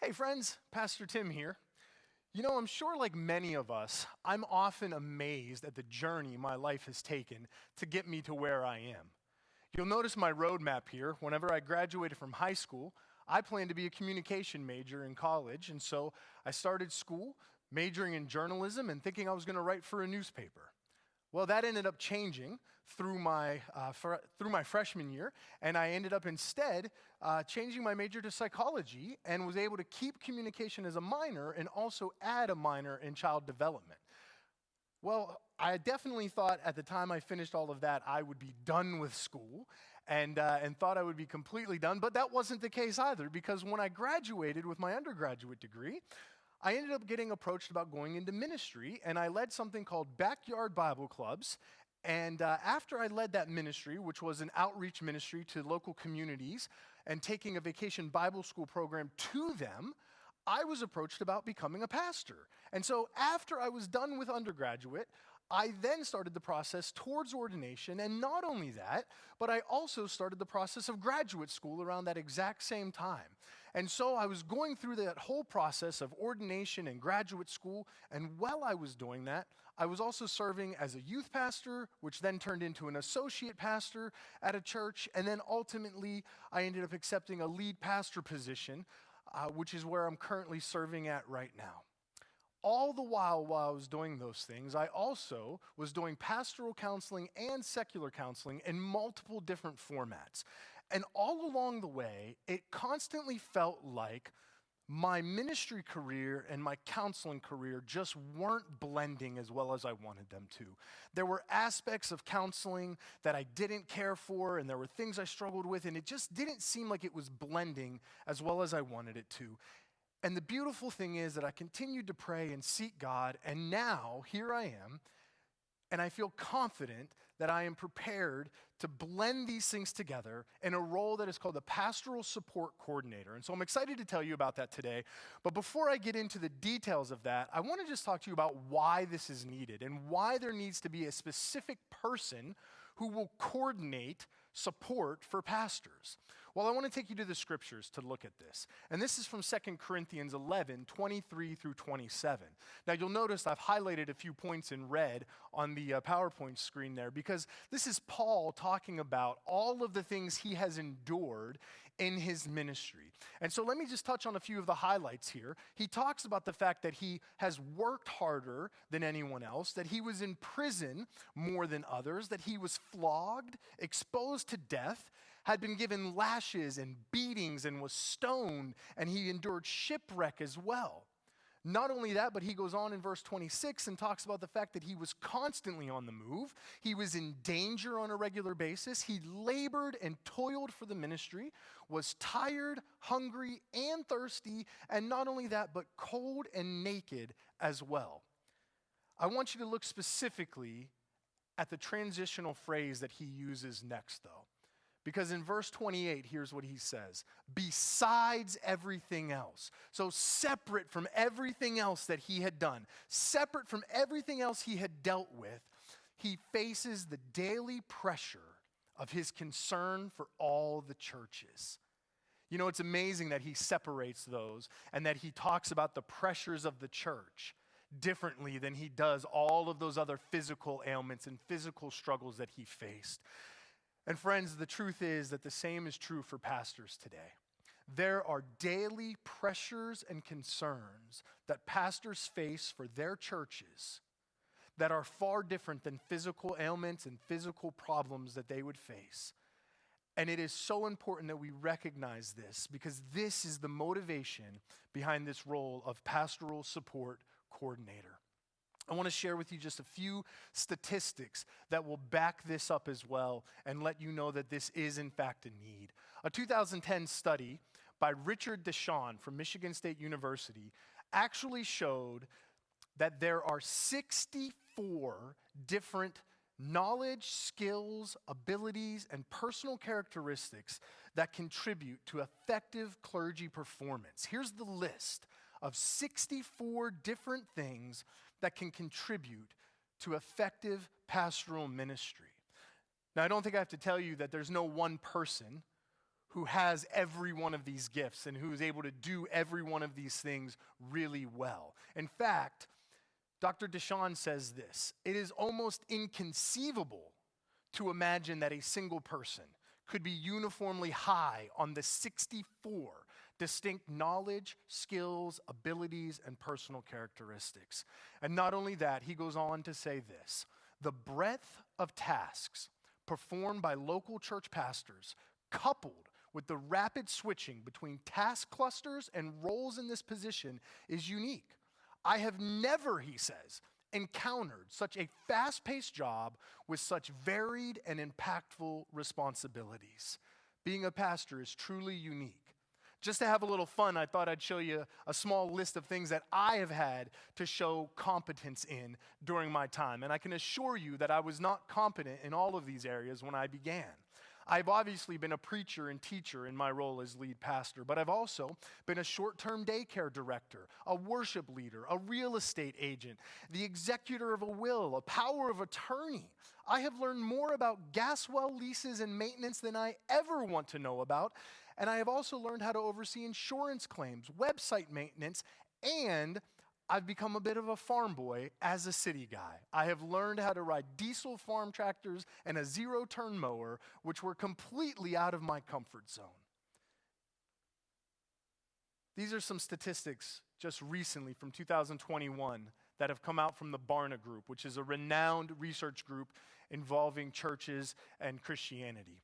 Hey friends, Pastor Tim here. I'm sure like many of us, I'm often amazed at the journey my life has taken to get me to where I am. You'll notice my roadmap here. Whenever I graduated from high school, I planned to be a communication major in college, and so I started school majoring in journalism and thinking I was going to write for a newspaper. Well, that ended up changing through my freshman year, and I ended up instead changing my major to psychology and was able to keep communication as a minor and also add a minor in child development. Well, I definitely thought at the time I finished all of that, I would be done with school and thought I would be completely done, but that wasn't the case either, because when I graduated with my undergraduate degree, I ended up getting approached about going into ministry, and I led something called Backyard Bible Clubs. And after I led that ministry, which was an outreach ministry to local communities and taking a vacation Bible school program to them, I was approached about becoming a pastor. And so after I was done with undergraduate, I then started the process towards ordination, and not only that, but I also started the process of graduate school around that exact same time. And so I was going through that whole process of ordination and graduate school, and while I was doing that, I was also serving as a youth pastor, which then turned into an associate pastor at a church, and then ultimately I ended up accepting a lead pastor position, which is where I'm currently serving at right now. All the while I was doing those things, I also was doing pastoral counseling and secular counseling in multiple different formats. And all along the way, it constantly felt like my ministry career and my counseling career just weren't blending as well as I wanted them to. There were aspects of counseling that I didn't care for, and there were things I struggled with, and it just didn't seem like it was blending as well as I wanted it to. And the beautiful thing is that I continued to pray and seek God, and now here I am, and I feel confident that I am prepared to blend these things together in a role that is called the Pastoral Support Coordinator. And so I'm excited to tell you about that today. But before I get into the details of that, I want to just talk to you about why this is needed and why there needs to be a specific person who will coordinate support for pastors. Well, I want to take you to the scriptures to look at this. And this is from 2 Corinthians 11, 23 through 27. Now, you'll notice I've highlighted a few points in red on the PowerPoint screen there, because this is Paul talking about all of the things he has endured in his ministry. And so let me just touch on a few of the highlights here. He talks about the fact that he has worked harder than anyone else, that he was in prison more than others, that he was flogged, exposed to death, had been given lashes and beatings and was stoned, and he endured shipwreck as well. Not only that, but he goes on in verse 26 and talks about the fact that he was constantly on the move. He was in danger on a regular basis. He labored and toiled for the ministry, was tired, hungry, and thirsty, and not only that, but cold and naked as well. I want you to look specifically at the transitional phrase that he uses next, though. Because in verse 28, here's what he says: besides everything else. So separate from everything else that he had done, separate from everything else he had dealt with, he faces the daily pressure of his concern for all the churches. It's amazing that he separates those and that he talks about the pressures of the church differently than he does all of those other physical ailments and physical struggles that he faced. And friends, the truth is that the same is true for pastors today. There are daily pressures and concerns that pastors face for their churches that are far different than physical ailments and physical problems that they would face. And it is so important that we recognize this, because this is the motivation behind this role of Pastoral Support Coordinator. I want to share with you just a few statistics that will back this up as well and let you know that this is in fact a need. A 2010 study by Richard Deshawn from Michigan State University actually showed that there are 64 different knowledge, skills, abilities, and personal characteristics that contribute to effective clergy performance. Here's the list of 64 different things that can contribute to effective pastoral ministry. Now, I don't think I have to tell you that there's no one person who has every one of these gifts and who is able to do every one of these things really well. In fact, Dr. Deshawn says this: it is almost inconceivable to imagine that a single person could be uniformly high on the 64 distinct knowledge, skills, abilities, and personal characteristics. And not only that, he goes on to say this: the breadth of tasks performed by local church pastors, coupled with the rapid switching between task clusters and roles in this position, is unique. I have never, he says, encountered such a fast-paced job with such varied and impactful responsibilities. Being a pastor is truly unique. Just to have a little fun, I thought I'd show you a small list of things that I have had to show competence in during my time. And I can assure you that I was not competent in all of these areas when I began. I've obviously been a preacher and teacher in my role as lead pastor, but I've also been a short-term daycare director, a worship leader, a real estate agent, the executor of a will, a power of attorney. I have learned more about gas well leases and maintenance than I ever want to know about, and I have also learned how to oversee insurance claims, website maintenance, and I've become a bit of a farm boy as a city guy. I have learned how to ride diesel farm tractors and a zero-turn mower, which were completely out of my comfort zone. These are some statistics just recently from 2021 that have come out from the Barna Group, which is a renowned research group involving churches and Christianity.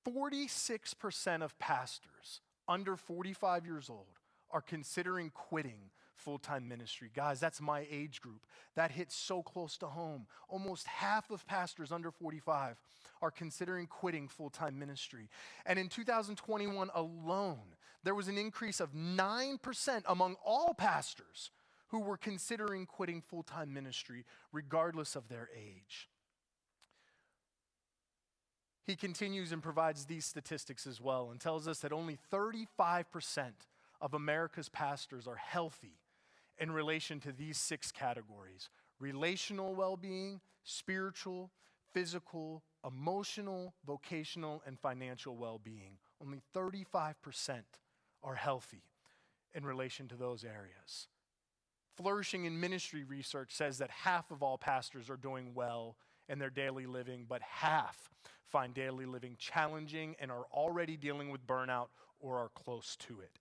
46% of pastors under 45 years old are considering quitting full-time ministry. Guys, that's my age group. That hits so close to home. Almost half of pastors under 45 are considering quitting full-time ministry. And in 2021 alone, there was an increase of 9% among all pastors who were considering quitting full-time ministry, regardless of their age. He continues and provides these statistics as well and tells us that only 35% of America's pastors are healthy in relation to these 6 categories: relational well-being, spiritual, physical, emotional, vocational, and financial well-being. Only 35% are healthy in relation to those areas. Flourishing in Ministry research says that half of all pastors are doing well in their daily living, but half find daily living challenging and are already dealing with burnout or are close to it.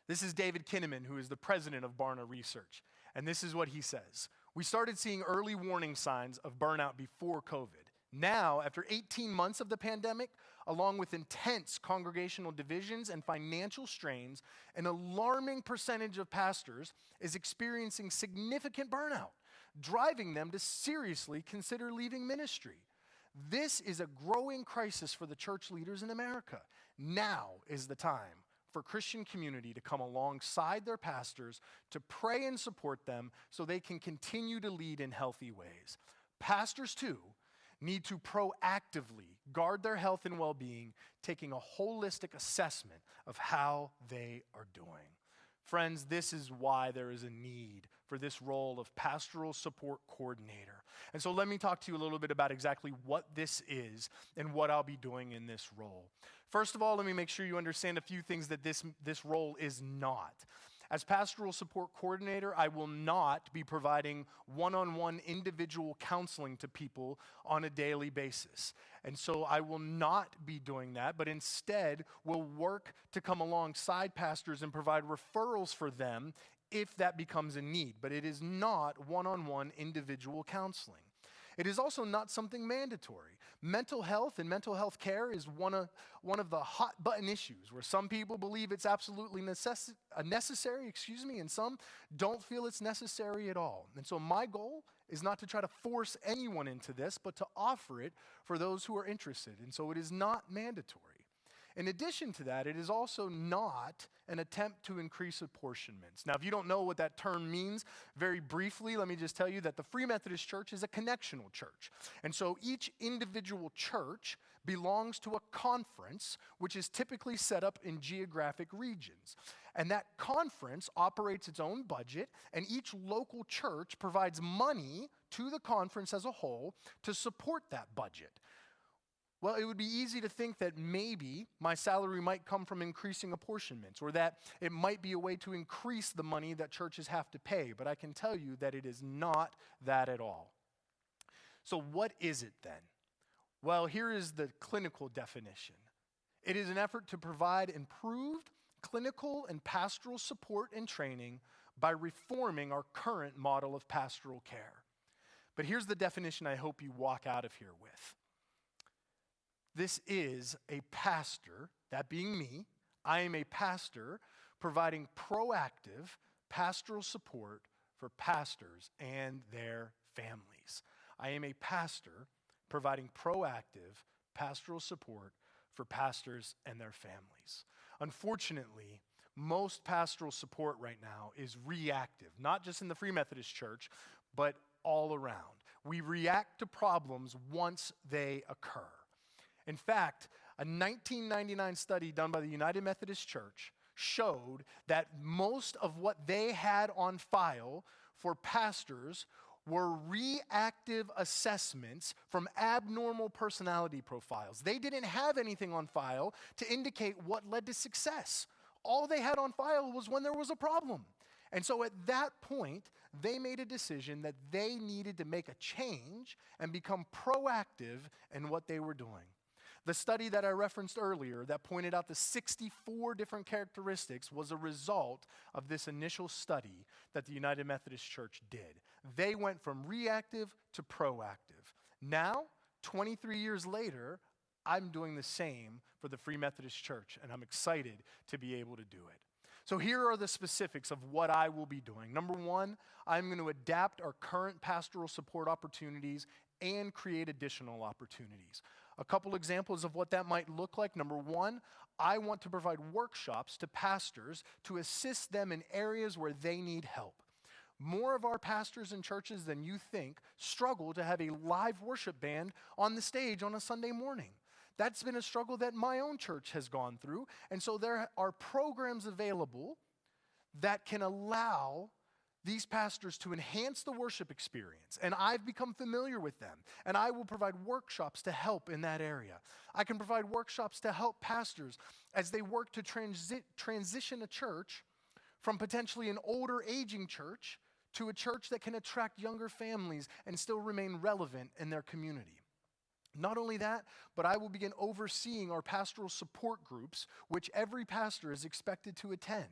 This is David Kinnaman, who is the president of Barna Research, and this is what he says: we started seeing early warning signs of burnout before COVID. Now, after 18 months of the pandemic, along with intense congregational divisions and financial strains, an alarming percentage of pastors is experiencing significant burnout, driving them to seriously consider leaving ministry. This is a growing crisis for the church leaders in America. Now is the time for Christian community to come alongside their pastors to pray and support them so they can continue to lead in healthy ways. Pastors, too, need to proactively guard their health and well-being, taking a holistic assessment of how they are doing. Friends, this is why there is a need for this role of Pastoral Support Coordinator. And so let me talk to you a little bit about exactly what this is and what I'll be doing in this role. First of all, let me make sure you understand a few things that this role is not. As Pastoral Support Coordinator, I will not be providing one-on-one individual counseling to people on a daily basis. And so I will not be doing that, but instead will work to come alongside pastors and provide referrals for them if that becomes a need. But it is not one-on-one individual counseling. It is also not something mandatory. Mental health and mental health care is one of the hot button issues where some people believe it's absolutely necessary, and some don't feel it's necessary at all. And so my goal is not to try to force anyone into this, but to offer it for those who are interested. And so it is not mandatory. In addition to that, it is also not an attempt to increase apportionments. Now, if you don't know what that term means, very briefly, let me just tell you that the Free Methodist Church is a connectional church. And so each individual church belongs to a conference, which is typically set up in geographic regions. And that conference operates its own budget, and each local church provides money to the conference as a whole to support that budget. Well, it would be easy to think that maybe my salary might come from increasing apportionments, or that it might be a way to increase the money that churches have to pay, but I can tell you that it is not that at all. So what is it then? Well, here is the clinical definition. It is an effort to provide improved clinical and pastoral support and training by reforming our current model of pastoral care. But here's the definition I hope you walk out of here with. This is a pastor, that being me, I am a pastor providing proactive pastoral support for pastors and their families. I am a pastor providing proactive pastoral support for pastors and their families. Unfortunately, most pastoral support right now is reactive, not just in the Free Methodist Church, but all around. We react to problems once they occur. In fact, a 1999 study done by the United Methodist Church showed that most of what they had on file for pastors were reactive assessments from abnormal personality profiles. They didn't have anything on file to indicate what led to success. All they had on file was when there was a problem. And so at that point, they made a decision that they needed to make a change and become proactive in what they were doing. The study that I referenced earlier that pointed out the 64 different characteristics was a result of this initial study that the United Methodist Church did. They went from reactive to proactive. Now, 23 years later, I'm doing the same for the Free Methodist Church, and I'm excited to be able to do it. So here are the specifics of what I will be doing. Number one, I'm going to adapt our current pastoral support opportunities and create additional opportunities. A couple examples of what that might look like. Number one, I want to provide workshops to pastors to assist them in areas where they need help. More of our pastors and churches than you think struggle to have a live worship band on the stage on a Sunday morning. That's been a struggle that my own church has gone through. And so there are programs available that can allow these pastors to enhance the worship experience. And I've become familiar with them. And I will provide workshops to help in that area. I can provide workshops to help pastors as they work to transition a church from potentially an older, aging church to a church that can attract younger families and still remain relevant in their community. Not only that, but I will begin overseeing our pastoral support groups, which every pastor is expected to attend.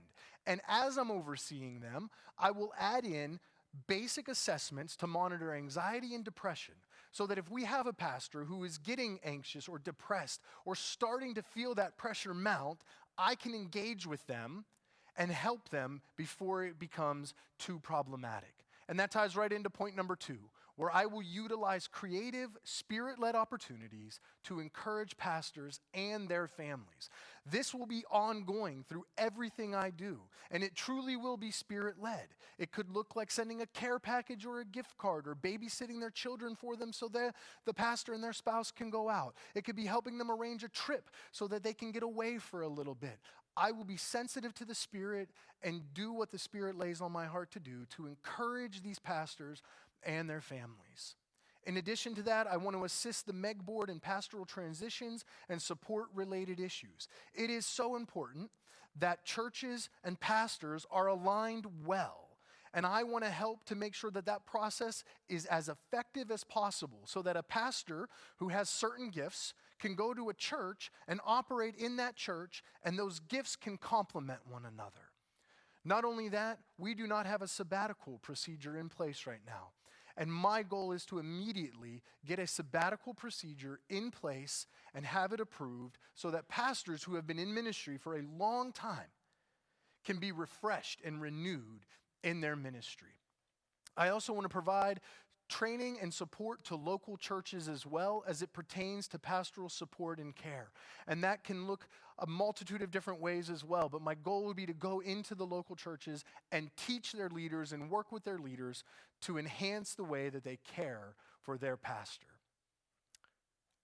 And as I'm overseeing them, I will add in basic assessments to monitor anxiety and depression, so that if we have a pastor who is getting anxious or depressed or starting to feel that pressure mount, I can engage with them and help them before it becomes too problematic. And that ties right into point number two, where I will utilize creative, spirit-led opportunities to encourage pastors and their families. This will be ongoing through everything I do, and it truly will be spirit-led. It could look like sending a care package or a gift card or babysitting their children for them so that the pastor and their spouse can go out. It could be helping them arrange a trip so that they can get away for a little bit. I will be sensitive to the Spirit and do what the Spirit lays on my heart to do to encourage these pastors and their families. In addition to that, I want to assist the MEG board in pastoral transitions and support related issues. It is so important that churches and pastors are aligned well. And I want to help to make sure that that process is as effective as possible so that a pastor who has certain gifts can go to a church and operate in that church, and those gifts can complement one another. Not only that, we do not have a sabbatical procedure in place right now. And my goal is to immediately get a sabbatical procedure in place and have it approved so that pastors who have been in ministry for a long time can be refreshed and renewed in their ministry. I also want to provide training and support to local churches as well as it pertains to pastoral support and care. And that can look a multitude of different ways as well. But my goal would be to go into the local churches and teach their leaders and work with their leaders to enhance the way that they care for their pastor.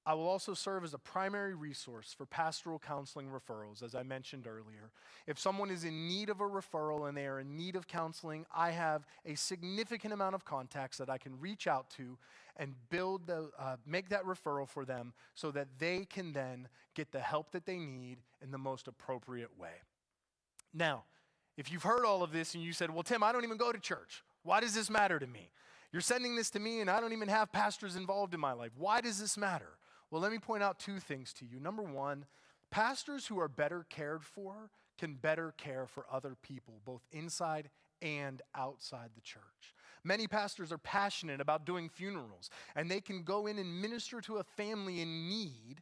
I will also serve as a primary resource for pastoral counseling referrals, as I mentioned earlier. If someone is in need of a referral and they are in need of counseling, I have a significant amount of contacts that I can reach out to and make that referral for them so that they can then get the help that they need in the most appropriate way. Now, if you've heard all of this and you said, well, Tim, I don't even go to church. Why does this matter to me? You're sending this to me and I don't even have pastors involved in my life. Why does this matter? Well, let me point out two things to you. Number one, pastors who are better cared for can better care for other people, both inside and outside the church. Many pastors are passionate about doing funerals, and they can go in and minister to a family in need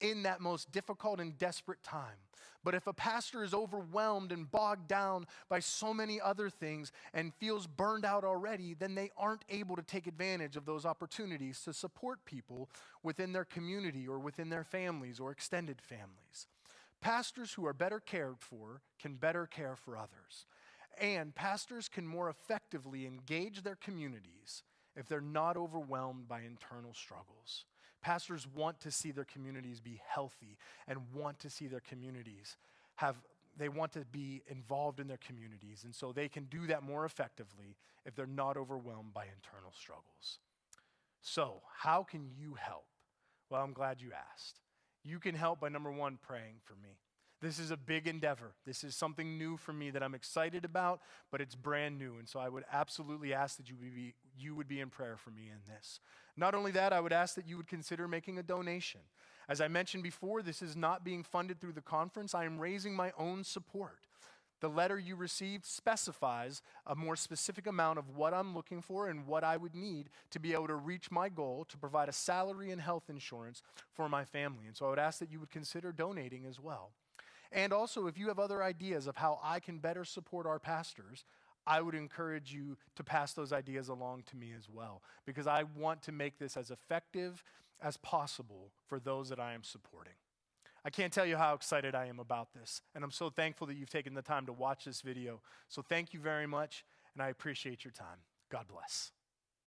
in that most difficult and desperate time. But if a pastor is overwhelmed and bogged down by so many other things and feels burned out already, then they aren't able to take advantage of those opportunities to support people within their community or within their families or extended families. Pastors who are better cared for can better care for others. And pastors can more effectively engage their communities if they're not overwhelmed by internal struggles. Pastors want to see their communities be healthy and want to see their communities they want to be involved in their communities, and so they can do that more effectively if they're not overwhelmed by internal struggles. So, how can you help? Well, I'm glad you asked. You can help by, number one, praying for me. This is a big endeavor. This is something new for me that I'm excited about, but it's brand new. And so I would absolutely ask that you would be in prayer for me in this. Not only that, I would ask that you would consider making a donation. As I mentioned before, this is not being funded through the conference. I am raising my own support. The letter you received specifies a more specific amount of what I'm looking for and what I would need to be able to reach my goal to provide a salary and health insurance for my family. And so I would ask that you would consider donating as well. And also, if you have other ideas of how I can better support our pastors, I would encourage you to pass those ideas along to me as well, because I want to make this as effective as possible for those that I am supporting. I can't tell you how excited I am about this, and I'm so thankful that you've taken the time to watch this video. So thank you very much, and I appreciate your time. God bless.